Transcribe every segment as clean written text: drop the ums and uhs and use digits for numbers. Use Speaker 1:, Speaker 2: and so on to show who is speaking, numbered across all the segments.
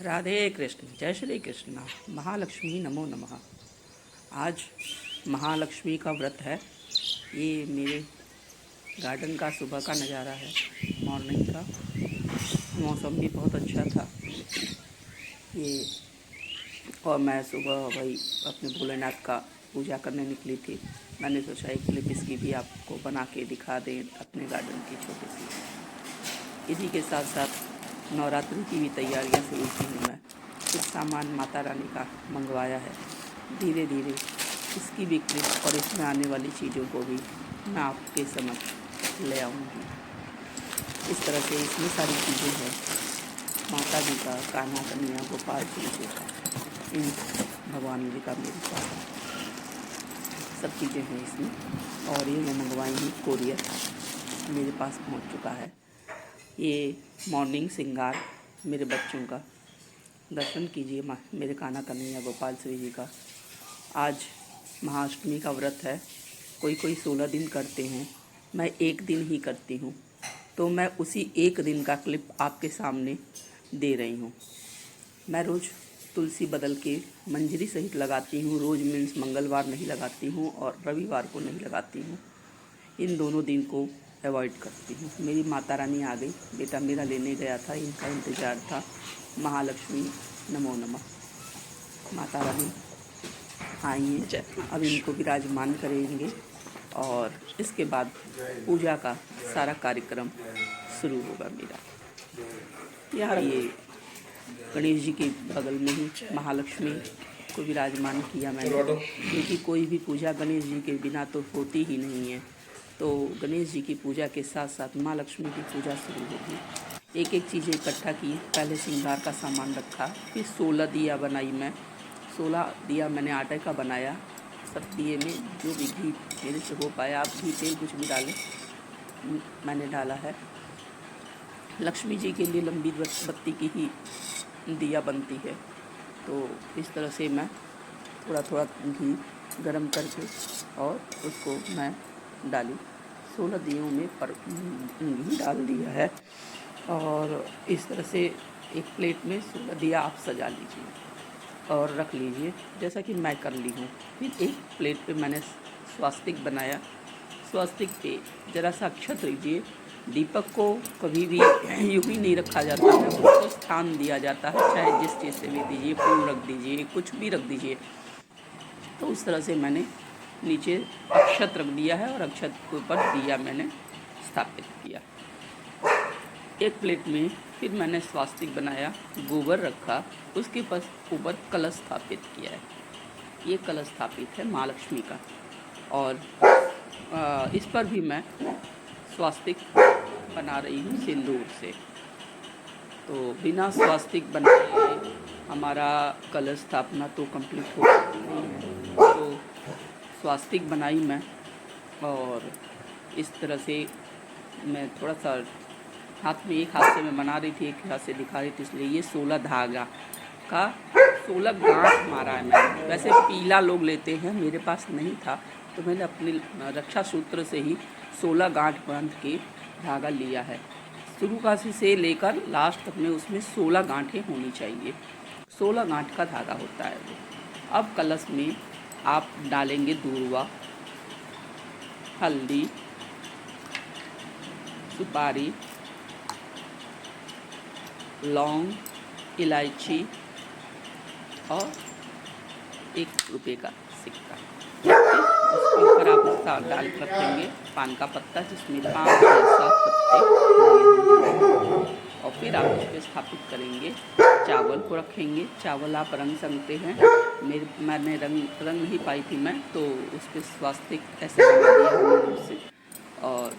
Speaker 1: राधे कृष्ण, जय श्री कृष्ण। महालक्ष्मी नमो नमः। आज महालक्ष्मी का व्रत है। ये मेरे गार्डन का सुबह का नज़ारा है, मॉर्निंग का। मौसम भी बहुत अच्छा था ये। और मैं सुबह वही अपने भोलेनाथ का पूजा करने निकली थी। मैंने सोचा एक क्लिप इसकी भी आपको बना के दिखा दें, अपने गार्डन की छोटी सी। इसी के साथ साथ नवरात्रि की भी तैयारियां शुरू की हूँ मैं। कुछ सामान माता रानी का मंगवाया है। धीरे धीरे इसकी भी क्लिप और इसमें आने वाली चीज़ों को भी मैं आपके समक्ष ले आऊँगी। इस तरह से इसमें सारी चीज़ें हैं, माता जी का, कान्हा कन्हैया, गोपाल जी का, इन भगवान जी का मेरे पास सब चीज़ें हैं इसमें। और ये मैं मंगवाई हूँ, कोरियर मेरे पास पहुँच चुका है। ये मॉर्निंग श्रृंगार मेरे बच्चों का। दर्शन कीजिए मेरे कान्हा कन्हैया गोपाल श्री जी का। आज महाअष्टमी का व्रत है। कोई कोई 16 दिन करते हैं, मैं एक दिन ही करती हूँ, तो मैं उसी एक दिन का क्लिप आपके सामने दे रही हूँ। मैं रोज़ तुलसी बदल के मंजरी सहित लगाती हूँ। रोज़ मीन्स मंगलवार नहीं लगाती हूँ और रविवार को नहीं लगाती हूँ। इन दोनों दिन को अवॉइड करती हूँ। मेरी माता रानी आ गई, बेटा मेरा लेने गया था, इनका इंतज़ार था। महालक्ष्मी नमो नमः। माता रानी आई हैं, अब इनको विराजमान करेंगे और इसके बाद पूजा का सारा कार्यक्रम शुरू होगा मेरा। यहाँ ये गणेश जी के बगल में ही महालक्ष्मी को विराजमान किया मैंने, क्योंकि कोई भी पूजा गणेश जी के बिना तो होती ही नहीं है। तो गणेश जी की पूजा के साथ साथ माँ लक्ष्मी की पूजा शुरू होगी। एक एक चीज़ें इकट्ठा की। पहले श्रृंगार का सामान रखा, फिर 16 दिया बनाई मैं। 16 दिया मैंने आटे का बनाया। सब दिए में जो भी घी मेरे से हो पाया, आप घी तेल कुछ भी डालें, मैंने डाला है। लक्ष्मी जी के लिए लंबी बत्ती की ही दिया बनती है। तो इस तरह से मैं थोड़ा थोड़ा घी गरम करके और उसको मैं डाली। 16 दियों में घी डाल दिया है और इस तरह से एक प्लेट में 16 दिया आप सजा लीजिए और रख लीजिए, जैसा कि मैं कर ली हूँ। फिर एक प्लेट पे मैंने स्वास्तिक बनाया। स्वास्तिक पे ज़रा सा अक्षत लीजिए। दीपक को कभी भी यूँ ही नहीं रखा जाता है, उसको स्थान दिया जाता है, चाहे जिस चीज़ से भी दीजिए, फूल रख दीजिए, कुछ भी रख दीजिए। तो उस तरह से मैंने नीचे अक्षत रख दिया है और अक्षत के ऊपर दिया मैंने स्थापित किया। एक प्लेट में फिर मैंने स्वास्तिक बनाया, गोबर रखा, उसके ऊपर कलश स्थापित किया है। ये कलश स्थापित है माँ लक्ष्मी का। और इस पर भी मैं स्वास्तिक बना रही हूँ सिंदूर से। तो बिना स्वास्तिक बनाए हमारा कलश स्थापना तो कंप्लीट हो सकती नहीं है। तो स्वास्तिक बनाई मैं और इस तरह से मैं थोड़ा सा हाथ में, एक हाथ से मैं बना रही थी, एक हाथ से दिखा रही थी, इसलिए ये 16 धागा का 16 गांठ मारा है मैंने। वैसे पीला लोग लेते हैं, मेरे पास नहीं था, तो मैंने अपने रक्षा सूत्र से ही 16 गांठ बांध के धागा लिया है। शुरू का से लेकर लास्ट तक में उसमें 16 गांठें होनी चाहिए। 16 गांठ का धागा होता है वो। अब कलश में आप डालेंगे दूर्वा, हल्दी, सुपारी, लौंग, इलायची और 1 रुपये का सिक्का। उसके ऊपर आप डाल रखेंगे पान का पत्ता, जिसमें 5 या 7 पत्ते और फिर आप उस पर स्थापित करेंगे। चावल को रखेंगे। चावल आप रंग सकते हैं, मैंने रंग नहीं पाई थी मैं, तो उस पर स्वास्तिक ऐसे बना दिया हमने उससे और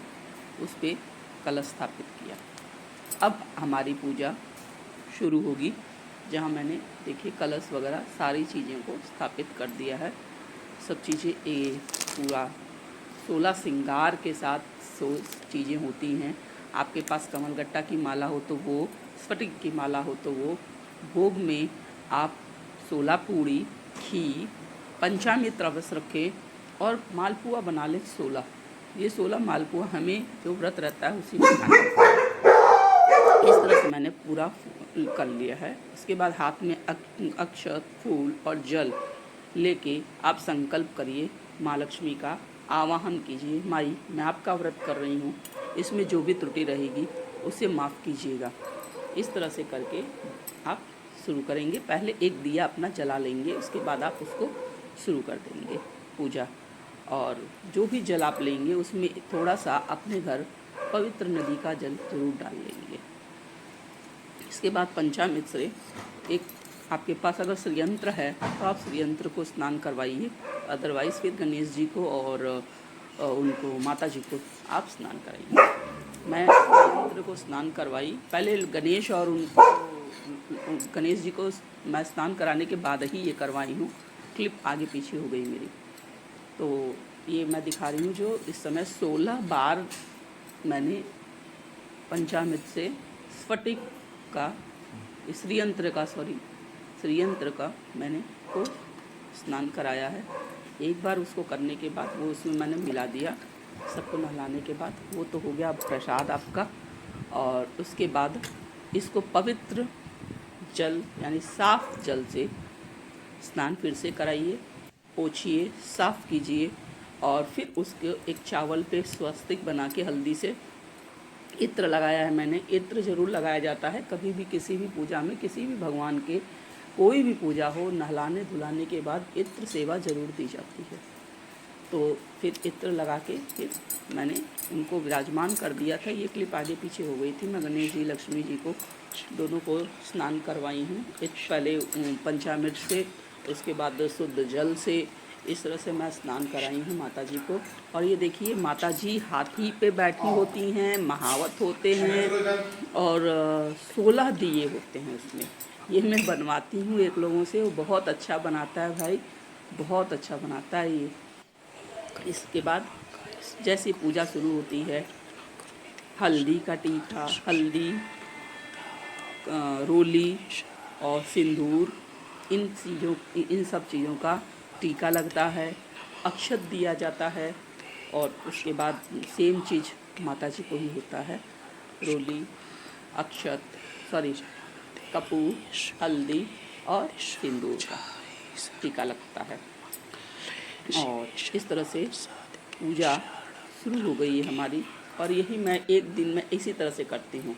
Speaker 1: उस पर कलश स्थापित किया। अब हमारी पूजा शुरू होगी, जहाँ मैंने देखिए कलश वगैरह सारी चीज़ों को स्थापित कर दिया है। सब चीज़ें पूरा 16 श्रृंगार के साथ 100 चीज़ें होती हैं। आपके पास कमलगट्टा की माला हो तो वो, स्फटिक की माला हो तो वो। भोग में आप 16 पूड़ी, घी, पंचामृत रस रखें और मालपुआ बना लें 16। ये 16 मालपुआ हमें जो व्रत रहता है उसी में खाना। इस तरह से मैंने पूरा कर लिया है। उसके बाद हाथ में अक्षत, फूल और जल लेके आप संकल्प करिए, माँ लक्ष्मी का आवाहन कीजिए, माई मैं आपका व्रत कर रही हूँ, इसमें जो भी त्रुटि रहेगी उसे माफ़ कीजिएगा। इस तरह से करके आप शुरू करेंगे। पहले एक दिया अपना जला लेंगे, उसके बाद आप उसको शुरू कर देंगे पूजा। और जो भी जल आप लेंगे उसमें थोड़ा सा अपने घर पवित्र नदी का जल जरूर डाल लेंगे। इसके बाद पंचामृत से एक, आपके पास अगर श्रीयंत्र है तो आप श्रीयंत्र को स्नान करवाइए, अदरवाइज़ फिर गणेश जी को और उनको माता जी को आप स्नान कराइए। मैं श्रीयंत्र को स्नान करवाई, पहले गणेश और उनको गणेश जी को मैं स्नान कराने के बाद ही ये करवाई हूँ। क्लिप आगे पीछे हो गई मेरी, तो ये मैं दिखा रही हूँ। जो इस समय 16 बार मैंने पंचामृत से स्फटिक का श्रीयंत्र का मैंने को स्नान कराया है। एक बार उसको करने के बाद वो उसमें मैंने मिला दिया, सबको नहलाने के बाद वो तो हो गया प्रसाद आपका। और उसके बाद इसको पवित्र जल यानी साफ जल से स्नान फिर से कराइए, पोछिए, साफ़ कीजिए और फिर उसके एक चावल पे स्वस्तिक बना के हल्दी से इत्र लगाया है मैंने। इत्र ज़रूर लगाया जाता है कभी भी किसी भी पूजा में, किसी भी भगवान के कोई भी पूजा हो, नहलाने धुलाने के बाद इत्र सेवा ज़रूर दी जाती है। तो फिर इत्र लगा के फिर मैंने उनको विराजमान कर दिया था। ये क्लिप आगे पीछे हो गई थी। मैं गणेश जी, लक्ष्मी जी को दोनों को स्नान करवाई हूँ। पहले पंचामृत से, उसके बाद शुद्ध जल से, इस तरह से मैं स्नान कराई हूँ माता जी को। और ये देखिए माता जी हाथी पे बैठी होती हैं, महावत होते हैं और 16 दिए होते हैं उसमें। ये मैं बनवाती हूँ एक लोगों से, वो बहुत अच्छा बनाता है भाई, बहुत अच्छा बनाता है ये। इसके बाद जैसे पूजा शुरू होती है, हल्दी का टीका, हल्दी, रोली और सिंदूर, इन सब चीज़ों का टीका लगता है, अक्षत दिया जाता है। और उसके बाद सेम चीज़ माता जी को ही होता है, रोली, अक्षत, कपूर, हल्दी और सिंदूर का टीका लगता है। और इस तरह से पूजा शुरू हो गई है हमारी। और यही मैं एक दिन में इसी तरह से करती हूँ।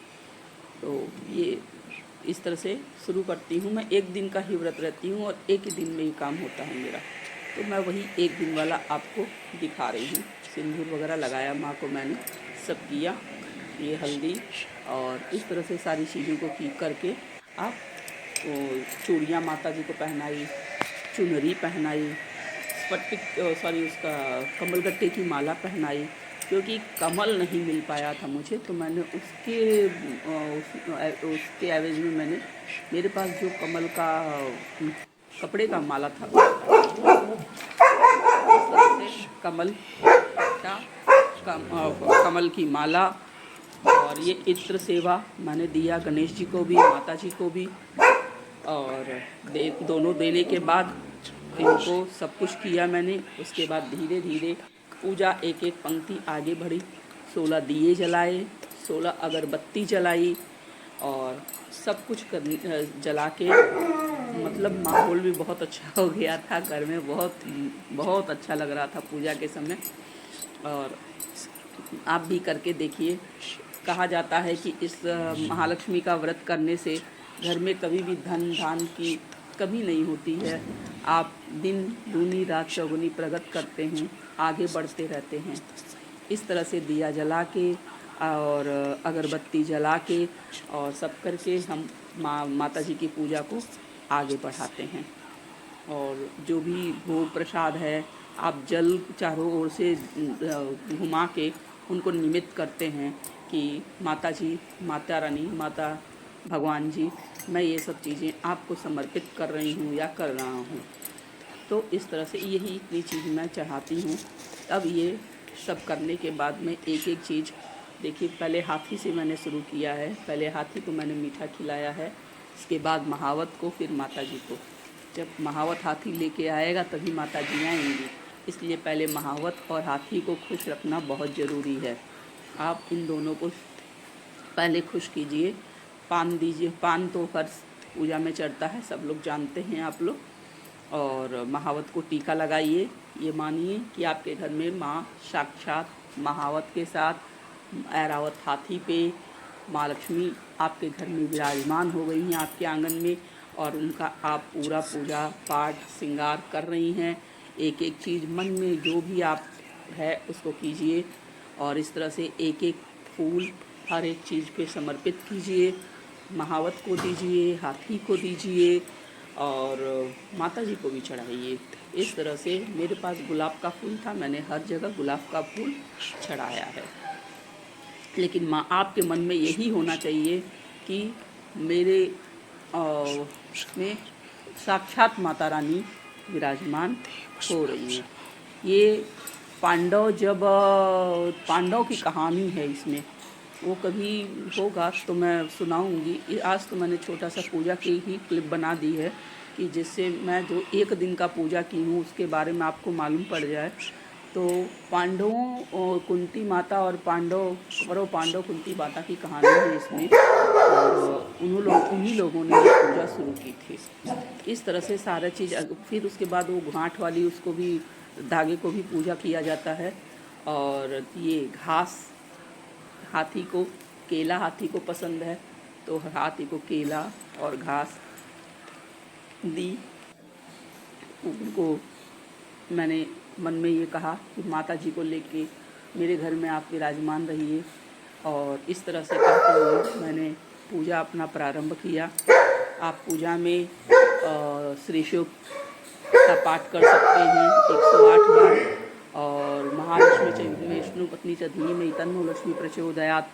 Speaker 1: तो ये इस तरह से शुरू करती हूँ। मैं एक दिन का ही व्रत रहती हूँ और एक ही दिन में ही काम होता है मेरा। तो मैं वही एक दिन वाला आपको दिखा रही हूँ। सिंदूर वगैरह लगाया माँ को मैंने, सब किया, ये हल्दी और इस तरह से सारी चीज़ों को की करके आप चूड़ियाँ माता जी को पहनाई, चुनरी पहनाई, उसका कमलगट्टे की माला पहनाई। क्योंकि कमल नहीं मिल पाया था मुझे, तो मैंने उसके एवज में मैंने, मेरे पास जो कमल का कपड़े का माला था, कमल की माला और ये इत्र सेवा मैंने दिया गणेश जी को भी, माता जी को भी। और दोनों देने के बाद इनको सब कुछ किया मैंने। उसके बाद धीरे धीरे पूजा एक एक पंक्ति आगे बढ़ी। 16 दिए जलाए, 16 अगरबत्ती जलाई और सब कुछ जला के, मतलब माहौल भी बहुत अच्छा हो गया था घर में, बहुत अच्छा लग रहा था पूजा के समय। और आप भी करके देखिए। कहा जाता है कि इस महालक्ष्मी का व्रत करने से घर में कभी भी धन धान की कमी नहीं होती है। आप दिन दूनी रात चौगुनी प्रगति करते हैं, आगे बढ़ते रहते हैं। इस तरह से दिया जला के और अगरबत्ती जला के और सब करके हम माता जी की पूजा को आगे बढ़ाते हैं। और जो भी भोग प्रसाद है, आप जल चारों ओर से घुमा के उनको निमित्त करते हैं कि माता जी, माता रानी, माता भगवान जी, मैं ये सब चीज़ें आपको समर्पित कर रही हूँ या कर रहा हूँ। तो इस तरह से यही इतनी चीज़ मैं चाहती हूँ। अब ये सब करने के बाद में एक एक चीज़ देखिए, पहले हाथी से मैंने शुरू किया है। पहले हाथी को मैंने मीठा खिलाया है, इसके बाद महावत को, फिर माता जी को। जब महावत हाथी लेके आएगा तभी माता जी आएंगी, इसलिए पहले महावत और हाथी को खुश रखना बहुत ज़रूरी है। आप इन दोनों को पहले खुश कीजिए पान दीजिए। पान तो हर पूजा में चढ़ता है, सब लोग जानते हैं आप लोग। और महावत को टीका लगाइए। ये मानिए कि आपके घर में माँ साक्षात महावत के साथ ऐरावत हाथी पे माँ लक्ष्मी आपके घर में विराजमान हो गई हैं आपके आंगन में, और उनका आप पूरा पूजा पाठ श्रृंगार कर रही हैं। एक एक चीज़ मन में जो भी आप है उसको कीजिए, और इस तरह से एक एक फूल हर एक चीज़ पे समर्पित कीजिए। महावत को दीजिए, हाथी को दीजिए, और माता जी को भी चढ़ाइए। इस तरह से मेरे पास गुलाब का फूल था, मैंने हर जगह गुलाब का फूल चढ़ाया है। लेकिन माँ आपके मन में यही होना चाहिए कि मेरे में साक्षात माता रानी विराजमान हो रही है। ये पांडव की कहानी है इसमें, वो कभी होगा तो मैं सुनाऊंगी। आज तो मैंने छोटा सा पूजा की ही क्लिप बना दी है कि जिससे मैं जो एक दिन का पूजा की हूँ उसके बारे में आपको मालूम पड़ जाए। तो पांडवों और कुंती माता और पांडव कुंती माता की कहानी है इसमें, और उन्हीं लोगों ने ये पूजा शुरू की थी। इस तरह से सारा चीज़, फिर उसके बाद वो गांठ वाली उसको भी, धागे को भी पूजा किया जाता है। और ये घास, हाथी को पसंद है तो हाथी को केला और घास दी। उनको मैंने मन में ये कहा कि माता जी को लेके मेरे घर में आप विराजमान रहिए, और इस तरह से कहते हुए मैंने पूजा अपना प्रारंभ किया। आप पूजा में श्री शिव का पाठ कर सकते हैं 108 बार, और महालक्ष्मी में विष्णु पत्नी च धीमहि तन्नो लक्ष्मी प्रचोदयात्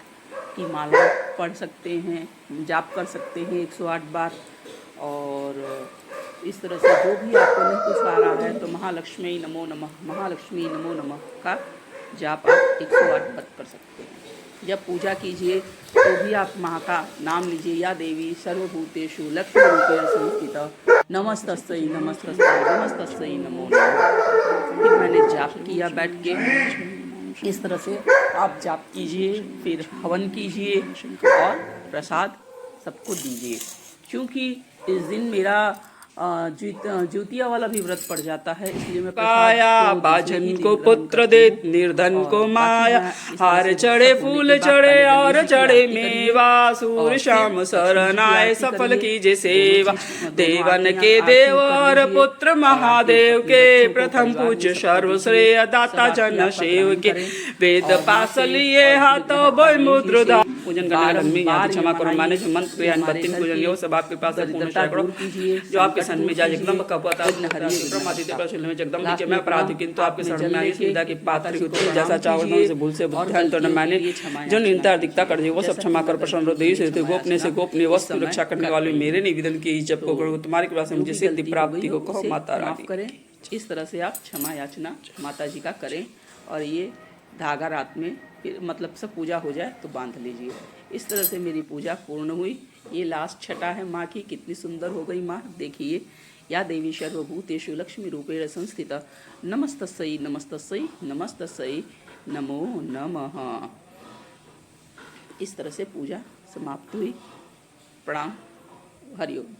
Speaker 1: की माला पढ़ सकते हैं, जाप कर सकते हैं 108 बार। और इस तरह से जो भी आपको नहीं कुछ आ रहा है तो महालक्ष्मी नमो नमः का जाप आप 108 बार कर सकते हैं। जब पूजा कीजिए तो भी आप माँ का नाम लीजिए, या देवी सर्वभूतेषु लक्ष्मी रूपेण संस्थिता नमस्तस्यै नमो नमः। फिर मैंने जाप किया बैठ के। इस तरह से आप जाप कीजिए, फिर हवन कीजिए और प्रसाद सबको दीजिए। क्योंकि इस दिन मेरा ज्योतिया वाला भी व्रत पड़ जाता है, इसलिए मैं
Speaker 2: काया बाजन को पुत्र दे, निर्धन को माया, हार चढ़े फूल चढ़े और चढ़े मेवा, सूर श्याम शरण आए सफल कीजे सेवा। देवन के देव और पुत्र महादेव के, प्रथम पूज्य सर्वश्रेय दाता जन सेव के, वेद पास लिए हाथों बोल मुद्र धा। पूजन करने वाले क्षमा करो, माने जो मंत्र क्रियान बत्तीन पूजन ये सब आपके पास पूर्ण करो। जो आपके सन में जाए जगदम्ब का पता ब्रह्मादित्य प्रसन्न में जगदम्ब के मैं अपराधी, किंतु आपके शरण में आई सुविधा की पात्र की जैसा चावल से भूल से बुद्धिमान तो न माने, जो निंदा दिखता कर दे वो सब क्षमा कर। प्रसन्न हृदय से गोपने से गोपनीय वस्तु रक्षा करने वाले मेरे निवेदन की जप को करो, तुम्हारी कृपा से मुझे सिद्धि प्राप्ति हो, कहो माता रानी
Speaker 1: करें। इस तरह से आप क्षमा याचना माता जी का करें, और ये धागा रात में फिर मतलब सब पूजा हो जाए तो बांध लीजिए। इस तरह से मेरी पूजा पूर्ण हुई। ये लास्ट छटा है माँ की, कितनी सुंदर हो गई माँ, देखिए। या देवी सर्वभूतेषु लक्ष्मी रूपेण संस्थिता नमस्तस्यै नमो नमः। इस तरह से पूजा समाप्त हुई। प्रणाम, हरिओम।